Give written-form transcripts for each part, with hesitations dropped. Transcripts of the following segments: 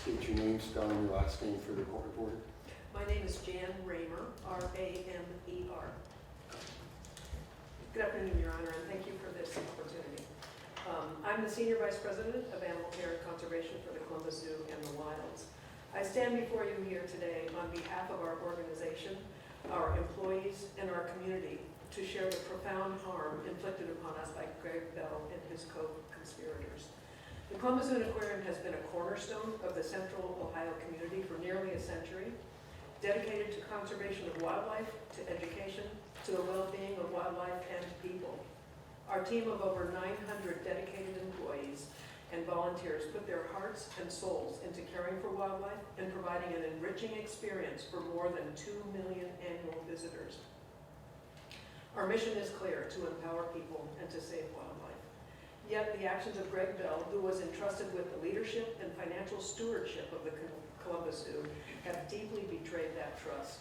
state your name, spelling your last name for the court reporter. My name is Jan Raymer, R-A-M-E-R. Good afternoon, Your Honor, and thank you for this opportunity. I'm the Senior Vice President of Animal Care and Conservation for the Columbus Zoo and the Wilds. I stand before you here today on behalf of our organization, our employees, and our community to share the profound harm inflicted upon us by Greg Bell and his co-conspirators. The Columbus Zoo and Aquarium has been a cornerstone of the central Ohio community for nearly a century, dedicated to conservation of wildlife, to education, to the well-being of wildlife and people. Our team of over 900 dedicated employees and volunteers put their hearts and souls into caring for wildlife and providing an enriching experience for more than 2 million annual visitors. Our mission is clear: to empower people and to save wildlife. Yet the actions of Greg Bell, who was entrusted with the leadership and financial stewardship of the Columbus Zoo, have deeply betrayed that trust.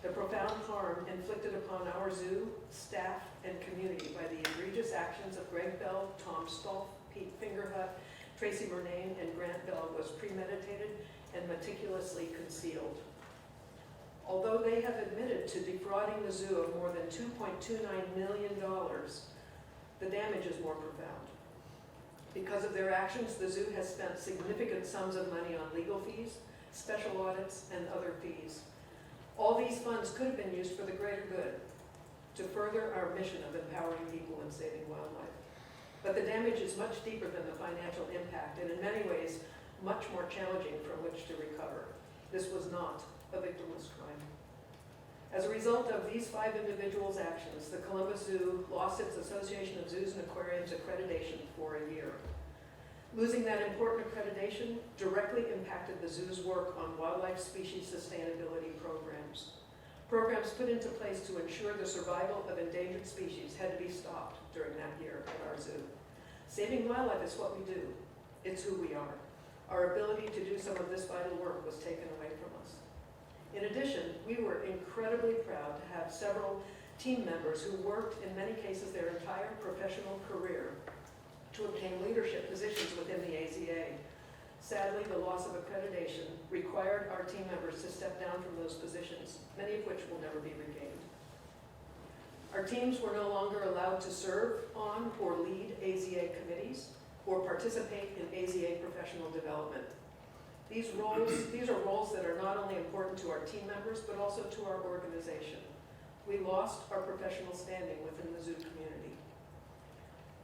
The profound harm inflicted upon our zoo, staff, and community by the egregious actions of Greg Bell, Tom Stolf, Pete Fingerhut, Tracy Murnane, and Grant Bell was premeditated and meticulously concealed. Although they have admitted to defrauding the zoo of more than $2.29 million, the damage is more profound. Because of their actions, the zoo has spent significant sums of money on legal fees, special audits, and other fees. All these funds could have been used for the greater good, to further our mission of empowering people and saving wildlife. But the damage is much deeper than the financial impact, and in many ways, much more challenging from which to recover. This was not a victimless crime. As a result of these 5 individuals' actions, the Columbus Zoo lost its Association of Zoos and Aquariums accreditation for a year. Losing that important accreditation directly impacted the zoo's work on wildlife species sustainability programs. Programs put into place to ensure the survival of endangered species had to be stopped during that year at our zoo. Saving wildlife is what we do. It's who we are. Our ability to do some of this vital work was taken away from us. In addition, we were incredibly proud to have several team members who worked, in many cases, their entire professional career to obtain leadership positions within the AZA. Sadly, the loss of accreditation required our team members to step down from those positions, many of which will never be regained. Our teams were no longer allowed to serve on or lead AZA committees or participate in AZA professional development. These are roles that are not only important to our team members, but also to our organization. We lost our professional standing within the zoo community.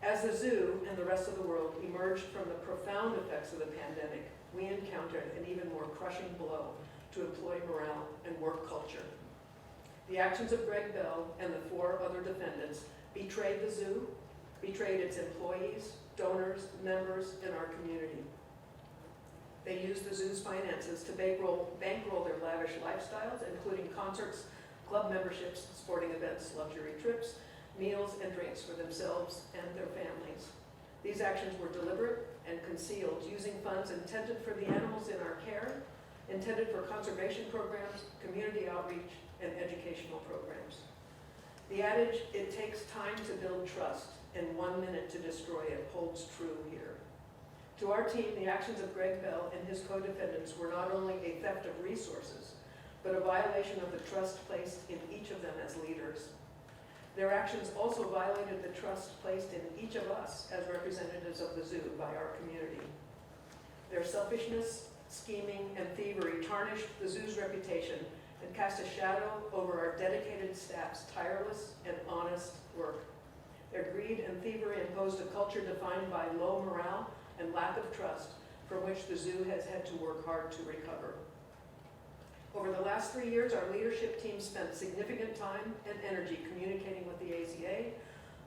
As the zoo and the rest of the world emerged from the profound effects of the pandemic, we encountered an even more crushing blow to employee morale and work culture. The actions of Greg Bell and the 4 other defendants betrayed the zoo, betrayed its employees, donors, members, and our community. They used the zoo's finances to bankroll their lavish lifestyles, including concerts, club memberships, sporting events, luxury trips, meals and drinks for themselves and their families. These actions were deliberate and concealed, using funds intended for the animals in our care, intended for conservation programs, community outreach, and educational programs. The adage, "It takes time to build trust and 1 minute to destroy it," holds true here. To our team, the actions of Greg Bell and his co-defendants were not only a theft of resources, but a violation of the trust placed in each of them as leaders. Their actions also violated the trust placed in each of us as representatives of the zoo by our community. Their selfishness, scheming, and thievery tarnished the zoo's reputation and cast a shadow over our dedicated staff's tireless and honest work. Their greed and thievery imposed a culture defined by low morale and lack of trust, from which the zoo has had to work hard to recover. Over the last 3 years, our leadership team spent significant time and energy communicating with the AZA,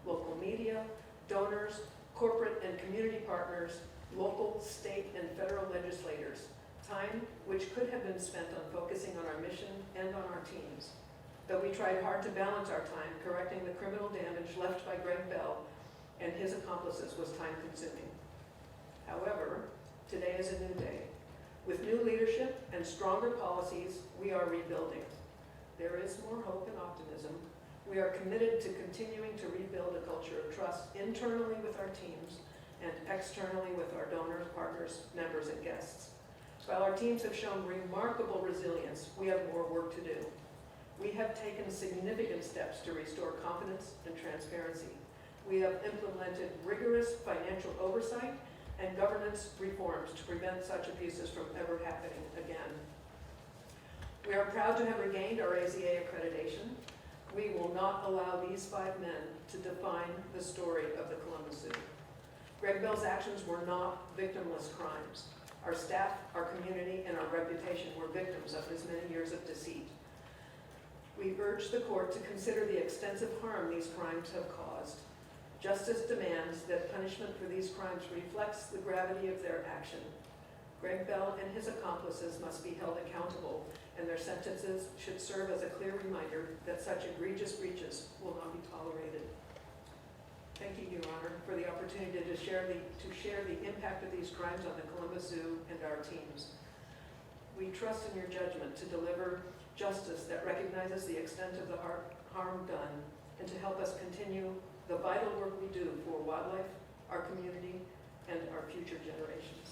local media, donors, corporate and community partners, local, state, and federal legislators, time which could have been spent on focusing on our mission and on our teams. But we tried hard to balance our time correcting the criminal damage left by Greg Bell and his accomplices was time-consuming. However, today is a new day. With new leadership and stronger policies, we are rebuilding. There is more hope and optimism. We are committed to continuing to rebuild a culture of trust internally with our teams and externally with our donors, partners, members, and guests. While our teams have shown remarkable resilience, we have more work to do. We have taken significant steps to restore confidence and transparency. We have implemented rigorous financial oversight and governance reforms to prevent such abuses from ever happening again. We are proud to have regained our AZA accreditation. We will not allow these 5 men to define the story of the Columbus Zoo. Greg Bell's actions were not victimless crimes. Our staff, our community, and our reputation were victims of his many years of deceit. We urge the court to consider the extensive harm these crimes have caused. Justice demands that punishment for these crimes reflects the gravity of their action. Greg Bell and his accomplices must be held accountable, and their sentences should serve as a clear reminder that such egregious breaches will not be tolerated. Thank you, Your Honor, for the opportunity to share the impact of these crimes on the Columbus Zoo and our teams. We trust in your judgment to deliver justice that recognizes the extent of the harm done and to help us continue the vital work we do for wildlife, our community, and our future generations.